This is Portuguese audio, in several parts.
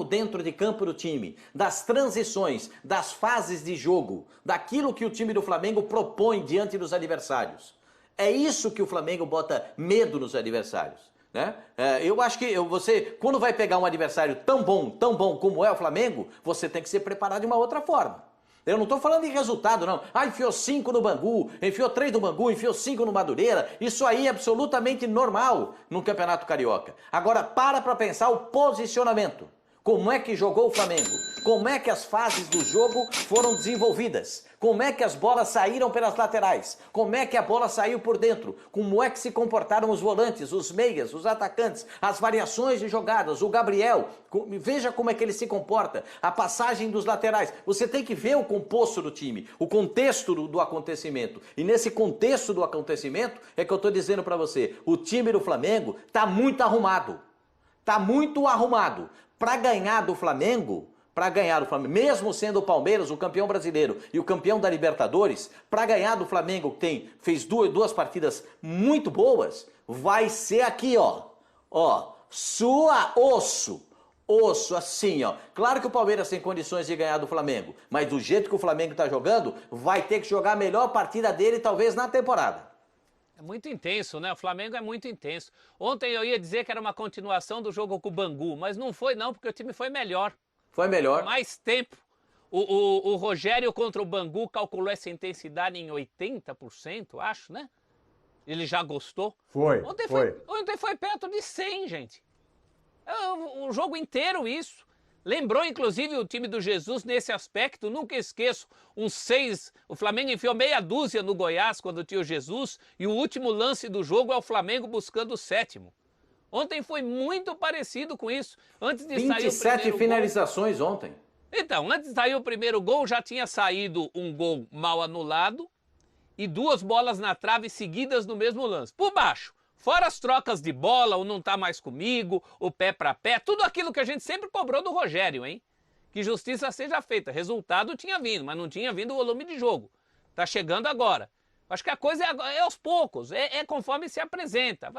dentro de campo do time, das transições, das fases de jogo, daquilo que o time do Flamengo propõe diante dos adversários. É isso que o Flamengo bota medo nos adversários. Né? Eu acho que você, quando vai pegar um adversário tão bom como é o Flamengo, você tem que se preparar de uma outra forma. Eu não estou falando de resultado, não. Ah, enfiou 5 no Bangu, enfiou 3 no Bangu, enfiou 5 no Madureira. Isso aí é absolutamente normal no Campeonato Carioca. Agora, para pensar o posicionamento. Como é que jogou o Flamengo? Como é que as fases do jogo foram desenvolvidas? Como é que as bolas saíram pelas laterais? Como é que a bola saiu por dentro? Como é que se comportaram os volantes, os meias, os atacantes, as variações de jogadas, o Gabriel? Veja como é que ele se comporta, a passagem dos laterais. Você tem que ver o composto do time, o contexto do acontecimento. E nesse contexto do acontecimento é que eu estou dizendo para você, o time do Flamengo está muito arrumado. Está muito arrumado. Para ganhar do Flamengo, mesmo sendo o Palmeiras o campeão brasileiro e o campeão da Libertadores, para ganhar do Flamengo, que fez duas partidas muito boas, vai ser aqui, ó, sua osso, assim, ó. Claro que o Palmeiras tem condições de ganhar do Flamengo, mas do jeito que o Flamengo está jogando, vai ter que jogar a melhor partida dele, talvez, na temporada. É muito intenso, né? O Flamengo é muito intenso. Ontem eu ia dizer que era uma continuação do jogo com o Bangu, mas não foi não, porque o time foi melhor. Foi melhor. Mais tempo. O Rogério contra o Bangu calculou essa intensidade em 80%, acho, né? Ele já gostou. Ontem foi perto de 100, gente. O jogo inteiro isso. Lembrou, inclusive, o time do Jesus nesse aspecto, nunca esqueço, o Flamengo enfiou meia dúzia no Goiás quando tinha o Jesus, e o último lance do jogo é o Flamengo buscando o 7º. Ontem foi muito parecido com isso. Antes de 27 finalizações ontem. Então, antes de sair o primeiro gol, já tinha saído um gol mal anulado e 2 bolas na trave seguidas no mesmo lance, por baixo. Fora as trocas de bola, o não tá mais comigo, o pé para pé, tudo aquilo que a gente sempre cobrou do Rogério, hein? Que justiça seja feita. Resultado tinha vindo, mas não tinha vindo o volume de jogo. Tá chegando agora. Acho que a coisa é aos poucos, é conforme se apresenta.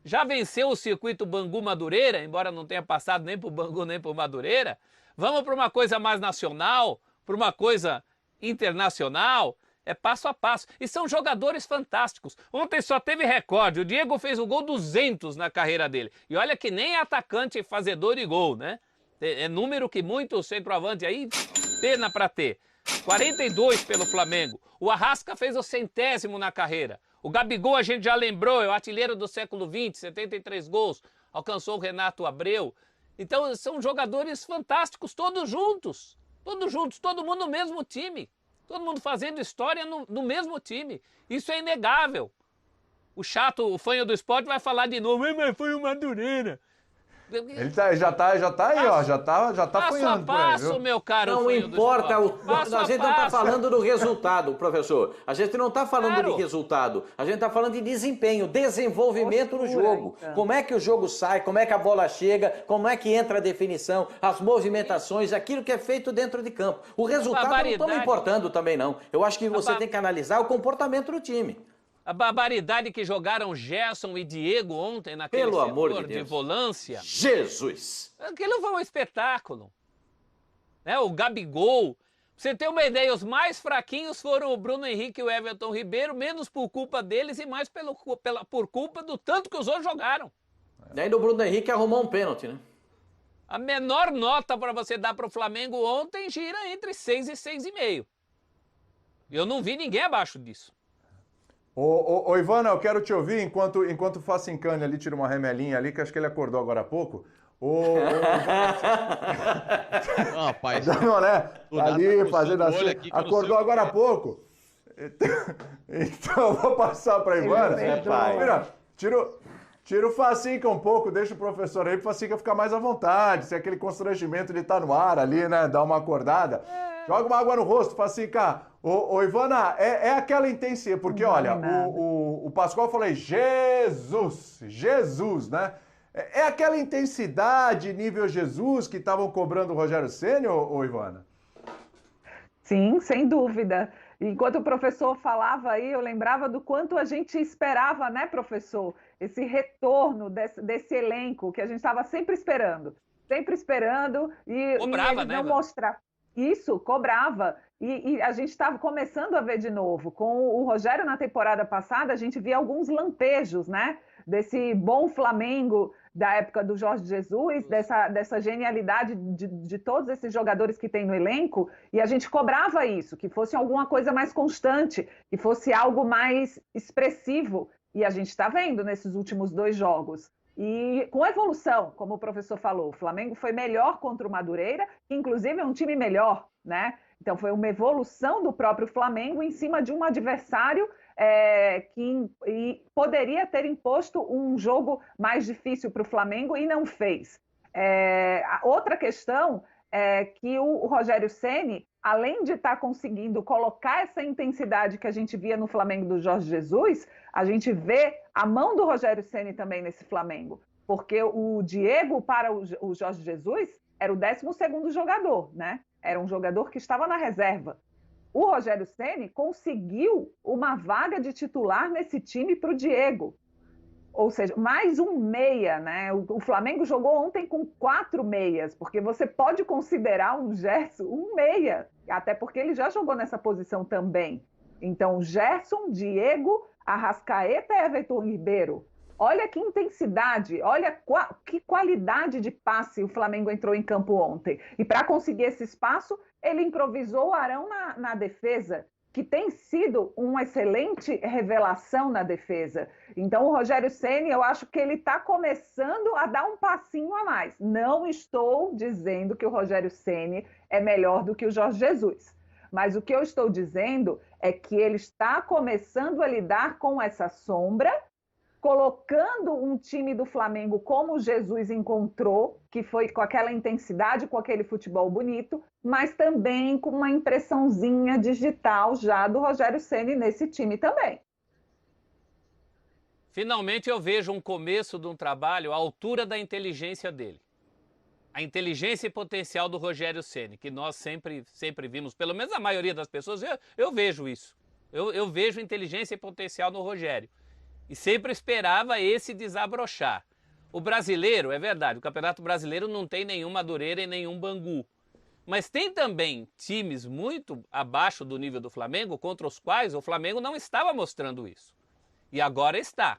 Já venceu o circuito Bangu-Madureira, embora não tenha passado nem pro Bangu nem pro Madureira. Vamos para uma coisa mais nacional, para uma coisa internacional. É passo a passo. E são jogadores fantásticos. Ontem só teve recorde. O Diego fez o gol 200 na carreira dele. E olha que nem é atacante fazedor de gol, né? É número que muito centroavante aí, pena para ter. 42 pelo Flamengo. O Arrasca fez o 100º na carreira. O Gabigol a gente já lembrou, é o artilheiro do século XX, 73 gols. Alcançou o Renato Abreu. Então são jogadores fantásticos, todos juntos. Todos juntos, todo mundo no mesmo time. Todo mundo fazendo história no mesmo time. Isso é inegável. O chato, o fanho do esporte vai falar de novo, mas foi o Madureira. Ele já tá aí, ó, já tá apanhando por aí, viu? Meu caro. Não importa, a gente não está falando do resultado, professor. A gente não está falando de resultado, a gente está falando de desempenho, desenvolvimento no jogo. Então. Como é que o jogo sai, como é que a bola chega, como é que entra a definição, as movimentações, aquilo que é feito dentro de campo. O resultado não está me importando também, não. Eu acho que você tem que analisar o comportamento do time. A barbaridade que jogaram Gerson e Diego ontem naquele setor de volância. Jesus! Aquilo foi um espetáculo. Né? O Gabigol. Pra você ter uma ideia, os mais fraquinhos foram o Bruno Henrique e o Everton Ribeiro, menos por culpa deles e mais por culpa do tanto que os outros jogaram. E ainda o Bruno Henrique arrumou um pênalti, né? A menor nota para você dar para o Flamengo ontem gira entre 6 e 6,5. Eu não vi ninguém abaixo disso. Ô Ivana, eu quero te ouvir enquanto o Facincani ali tira uma remelinha ali, que acho que ele acordou agora há pouco. Rapaz, não, né? Ali fazendo assim, acordou agora há pouco. Então eu vou passar para Ivana. Mira, tira o Facinca um pouco, deixa o professor aí, pro Facinca ficar mais à vontade, se aquele constrangimento de estar no ar ali, né? Dar uma acordada. Joga uma água no rosto, Facinca. Ô Ivana, é aquela intensidade, porque olha, o Pascoal falou aí, Jesus, né? É aquela intensidade nível Jesus que estavam cobrando o Rogério Ceni, ô Ivana? Sim, sem dúvida. Enquanto o professor falava aí, eu lembrava do quanto a gente esperava, né, professor? Esse retorno desse elenco que a gente estava sempre esperando. sempre esperando Cobrava, eles né, não Ivana? mostrar. Isso, cobrava. E a gente estava começando a ver de novo. Com o Rogério na temporada passada, a gente via alguns lampejos, né? Desse bom Flamengo da época do Jorge Jesus, dessa genialidade de todos esses jogadores que tem no elenco, e a gente cobrava isso, que fosse alguma coisa mais constante, que fosse algo mais expressivo. E a gente está vendo nesses últimos 2 jogos. E com evolução, como o professor falou, o Flamengo foi melhor contra o Madureira, que inclusive é um time melhor, né? Então foi uma evolução do próprio Flamengo em cima de um adversário que poderia ter imposto um jogo mais difícil para o Flamengo e não fez. Outra questão é que o Rogério Ceni, além de estar conseguindo colocar essa intensidade que a gente via no Flamengo do Jorge Jesus, a gente vê a mão do Rogério Ceni também nesse Flamengo, porque o Diego para o Jorge Jesus era o 12º jogador, né? Era um jogador que estava na reserva. O Rogério Ceni conseguiu uma vaga de titular nesse time para o Diego. Ou seja, mais um meia, né? O Flamengo jogou ontem com 4 meias, porque você pode considerar um Gerson um meia, até porque ele já jogou nessa posição também. Então, Gerson, Diego, Arrascaeta e Everton Ribeiro. Olha que intensidade, olha que qualidade de passe o Flamengo entrou em campo ontem. E para conseguir esse espaço, ele improvisou o Arão na defesa, que tem sido uma excelente revelação na defesa. Então, o Rogério Ceni, eu acho que ele está começando a dar um passinho a mais. Não estou dizendo que o Rogério Ceni é melhor do que o Jorge Jesus. Mas o que eu estou dizendo é que ele está começando a lidar com essa sombra, colocando um time do Flamengo como o Jesus encontrou, que foi com aquela intensidade, com aquele futebol bonito, mas também com uma impressãozinha digital já do Rogério Ceni nesse time também. Finalmente eu vejo um começo de um trabalho à altura da inteligência dele. A inteligência e potencial do Rogério Ceni, que nós sempre vimos, pelo menos a maioria das pessoas, eu vejo isso. Eu vejo inteligência e potencial no Rogério. E sempre esperava esse desabrochar. O brasileiro, é verdade, o Campeonato Brasileiro não tem nenhum Madureira e nenhum Bangu. Mas tem também times muito abaixo do nível do Flamengo, contra os quais o Flamengo não estava mostrando isso. E agora está.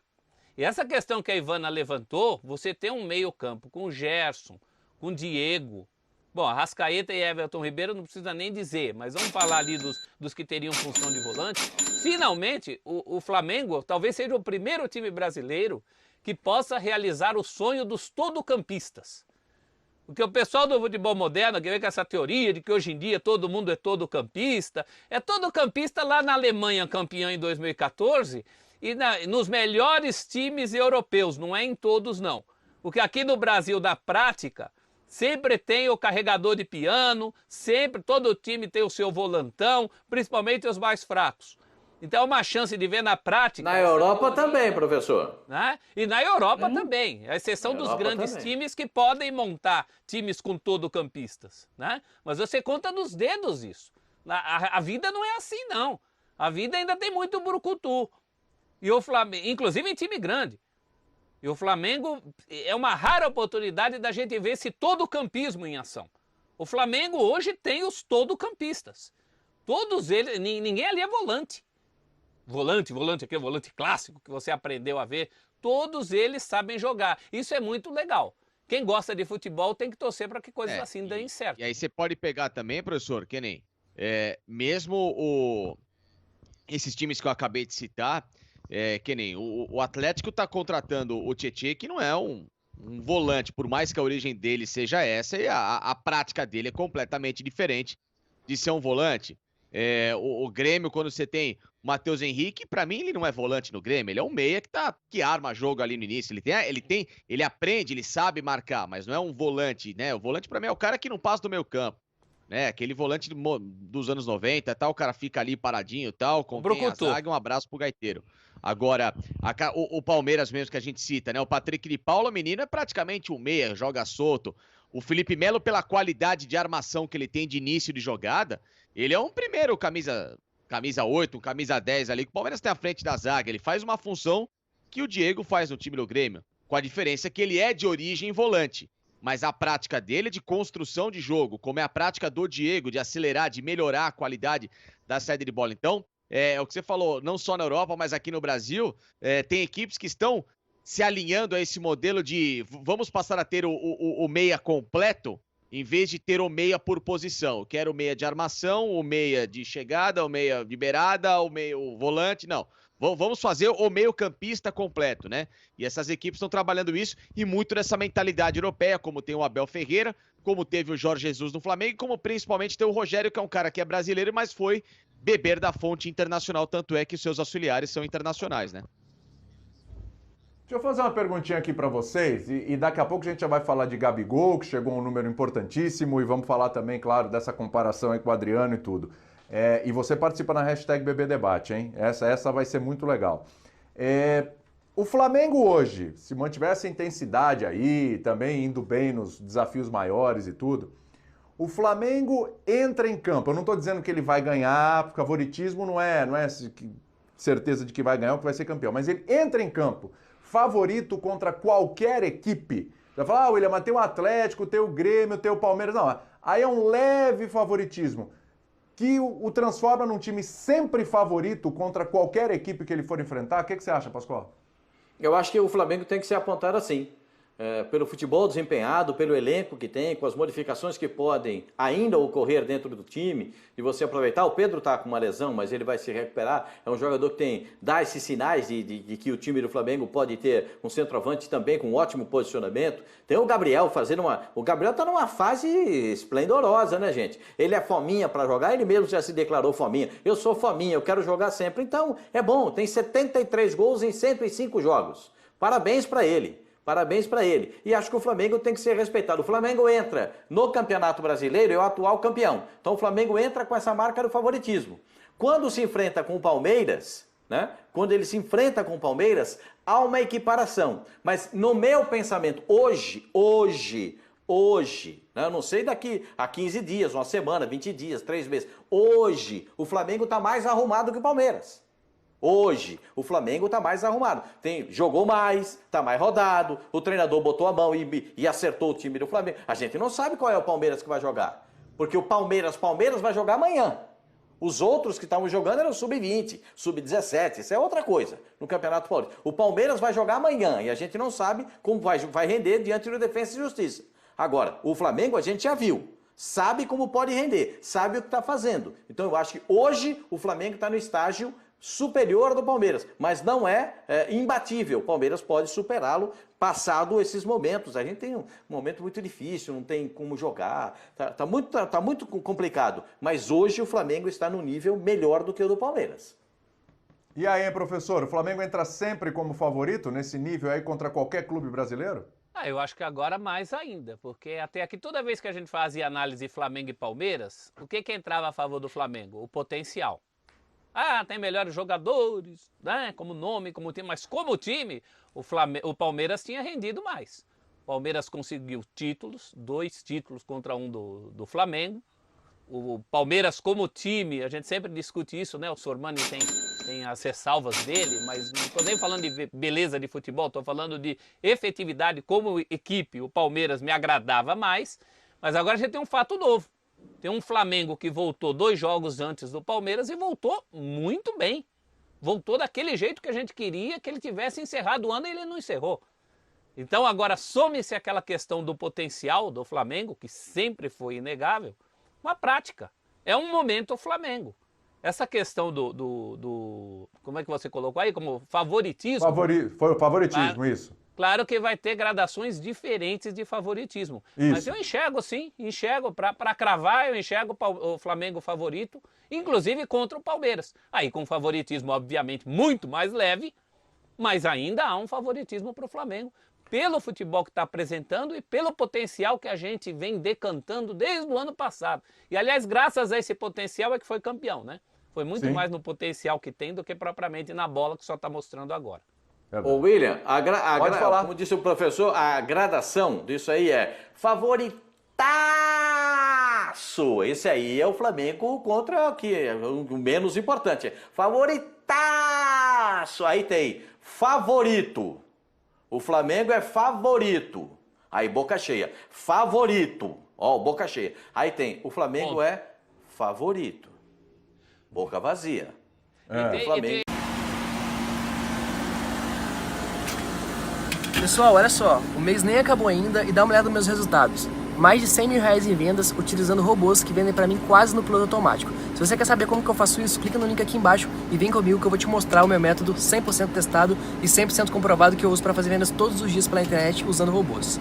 E essa questão que a Ivana levantou, você tem um meio-campo com o Gerson, com o Diego. Bom, Arrascaeta e Everton Ribeiro não precisa nem dizer, mas vamos falar ali dos que teriam função de volante. Finalmente, o Flamengo talvez seja o primeiro time brasileiro que possa realizar o sonho dos todo-campistas. Porque o pessoal do futebol moderno, que vem com essa teoria de que hoje em dia todo mundo é todo-campista, é todo-campista lá na Alemanha, campeã em 2014, e nos melhores times europeus, não é em todos não. Porque aqui no Brasil, na prática, sempre tem o carregador de piano, sempre, todo time tem o seu volantão, principalmente os mais fracos. Então é uma chance de ver na prática. Na Europa também, professor. Né? E na Europa também, a exceção dos grandes times que podem montar times com todo-campistas. Né? Mas você conta nos dedos isso. A vida não é assim, não. A vida ainda tem muito brucutu. E o Flamengo, inclusive em time grande. E o Flamengo é uma rara oportunidade da gente ver esse todo-campismo em ação. O Flamengo hoje tem os todo-campistas. Todos eles, ninguém ali é volante. Volante aqui, volante clássico que você aprendeu a ver. Todos eles sabem jogar. Isso é muito legal. Quem gosta de futebol tem que torcer para que coisas assim deem certo. E aí você pode pegar também, professor, que nem mesmo esses times que eu acabei de citar, que nem o Atlético tá contratando o Tietê, que não é um volante, por mais que a origem dele seja essa, e a prática dele é completamente diferente de ser um volante. O Grêmio, quando você tem o Matheus Henrique, pra mim ele não é volante no Grêmio, ele é um meia que arma jogo ali no início, ele aprende, ele sabe marcar, mas não é um volante, né? O volante pra mim é o cara que não passa do meio campo, né? Aquele volante dos anos 90, tal, o cara fica ali paradinho, tal, contém a zaga, um abraço pro gaiteiro. Agora, o Palmeiras mesmo que a gente cita, né? O Patrick de Paula, menino, é praticamente um meia, joga solto. O Felipe Melo, pela qualidade de armação que ele tem de início de jogada, ele é um primeiro camisa 8, um camisa 10 ali, que o Palmeiras tem à frente da zaga. Ele faz uma função que o Diego faz no time do Grêmio, com a diferença que ele é de origem volante. mas a prática dele de construção de jogo, como é a prática do Diego, de acelerar, de melhorar a qualidade da saída de bola. Então, é o que você falou, não só na Europa, mas aqui no Brasil, tem equipes que estão se alinhando a esse modelo de vamos passar a ter o meia completo, em vez de ter o meia por posição. Eu quero o meia de armação, o meia de chegada, o meia de beirada, o volante, não. Vamos fazer o meio-campista completo, né? E essas equipes estão trabalhando isso e muito nessa mentalidade europeia, como tem o Abel Ferreira, como teve o Jorge Jesus no Flamengo, e como principalmente tem o Rogério, que é um cara que é brasileiro, mas foi beber da fonte internacional, tanto é que os seus auxiliares são internacionais, né? Deixa eu fazer uma perguntinha aqui para vocês, e daqui a pouco a gente já vai falar de Gabigol, que chegou um número importantíssimo, e vamos falar também, claro, dessa comparação aí com o Adriano e tudo. E você participa na hashtag BBDebate, hein? Essa vai ser muito legal. O Flamengo hoje, se mantiver essa intensidade aí, também indo bem nos desafios maiores e tudo, o Flamengo entra em campo. Eu não estou dizendo que ele vai ganhar, favoritismo não é certeza de que vai ganhar ou que vai ser campeão, mas ele entra em campo favorito contra qualquer equipe. Você vai falar, William, mas tem o Atlético, tem o Grêmio, tem o Palmeiras. Não, aí é um leve favoritismo que o transforma num time sempre favorito contra qualquer equipe que ele for enfrentar. O que você acha, Pascoal? Eu acho que o Flamengo tem que ser apontado assim. Pelo futebol desempenhado, pelo elenco que tem, com as modificações que podem ainda ocorrer dentro do time, e você aproveitar. O Pedro está com uma lesão, mas ele vai se recuperar. É um jogador que dá esses sinais de que o time do Flamengo pode ter um centroavante também com um ótimo posicionamento. Tem o Gabriel fazendo O Gabriel está numa fase esplendorosa, né, gente? Ele é fominha para jogar, ele mesmo já se declarou fominha. Eu sou fominha, eu quero jogar sempre. Então, é bom, tem 73 gols em 105 jogos. Parabéns para ele. Parabéns para ele. E acho que o Flamengo tem que ser respeitado. O Flamengo entra no Campeonato Brasileiro, é o atual campeão. Então o Flamengo entra com essa marca do favoritismo. Quando se enfrenta com o Palmeiras, né? Quando ele se enfrenta com o Palmeiras, há uma equiparação. Mas no meu pensamento, hoje, né? Eu não sei daqui a 15 dias, uma semana, 20 dias, 3 meses. Hoje, o Flamengo está mais arrumado que o Palmeiras. Hoje, o Flamengo está mais arrumado. Jogou mais, está mais rodado, o treinador botou a mão e acertou o time do Flamengo. A gente não sabe qual é o Palmeiras que vai jogar. Porque o Palmeiras vai jogar amanhã. Os outros que estavam jogando eram sub-20, sub-17, isso é outra coisa no Campeonato Paulista. O Palmeiras vai jogar amanhã e a gente não sabe como vai render diante do Defensa e Justiça. Agora, o Flamengo a gente já viu. Sabe como pode render, sabe o que está fazendo. Então eu acho que hoje o Flamengo está no estágio superior do Palmeiras, mas não é imbatível. O Palmeiras pode superá-lo passado esses momentos. A gente tem um momento muito difícil, não tem como jogar, tá muito complicado. Mas hoje o Flamengo está no nível melhor do que o do Palmeiras. E aí, professor, o Flamengo entra sempre como favorito nesse nível aí contra qualquer clube brasileiro? Eu acho que agora mais ainda, porque até aqui toda vez que a gente fazia análise Flamengo e Palmeiras, o que entrava a favor do Flamengo? O potencial. Tem melhores jogadores, né? Como nome, como time, mas como time, o Palmeiras tinha rendido mais. O Palmeiras conseguiu títulos, 2 títulos contra um do Flamengo. O Palmeiras como time, a gente sempre discute isso, né? O Sormani tem as ressalvas dele, mas não estou nem falando de beleza de futebol, estou falando de efetividade como equipe. O Palmeiras me agradava mais, mas agora a gente tem um fato novo. Tem um Flamengo que voltou 2 jogos antes do Palmeiras e voltou muito bem. Voltou daquele jeito que a gente queria que ele tivesse encerrado o ano e ele não encerrou. Então agora some-se aquela questão do potencial do Flamengo, que sempre foi inegável, uma prática. É um momento o Flamengo. Essa questão como é que você colocou aí? Como favoritismo? Foi o favoritismo, isso. Claro que vai ter gradações diferentes de favoritismo. Isso. Mas eu enxergo sim, para cravar, eu enxergo o Flamengo favorito, inclusive contra o Palmeiras. Aí com favoritismo, obviamente, muito mais leve, mas ainda há um favoritismo para o Flamengo, pelo futebol que está apresentando e pelo potencial que a gente vem decantando desde o ano passado. E, aliás, graças a esse potencial é que foi campeão, né? Foi muito mais no potencial que tem do que propriamente na bola que só está mostrando agora. Ô William, Pode falar. Como disse o professor, a gradação disso aí é favoritaço. Esse aí é o Flamengo contra o menos importante. Favoritaço. Aí tem favorito. O Flamengo é favorito. Aí boca cheia. Favorito. Ó, boca cheia. Aí tem, o Flamengo é favorito. Boca vazia. O Flamengo... Pessoal, olha só, o mês nem acabou ainda e dá uma olhada nos meus resultados. Mais de 100 mil reais em vendas utilizando robôs que vendem pra mim quase no piloto automático. Se você quer saber como que eu faço isso, clica no link aqui embaixo e vem comigo que eu vou te mostrar o meu método 100% testado e 100% comprovado que eu uso para fazer vendas todos os dias pela internet usando robôs.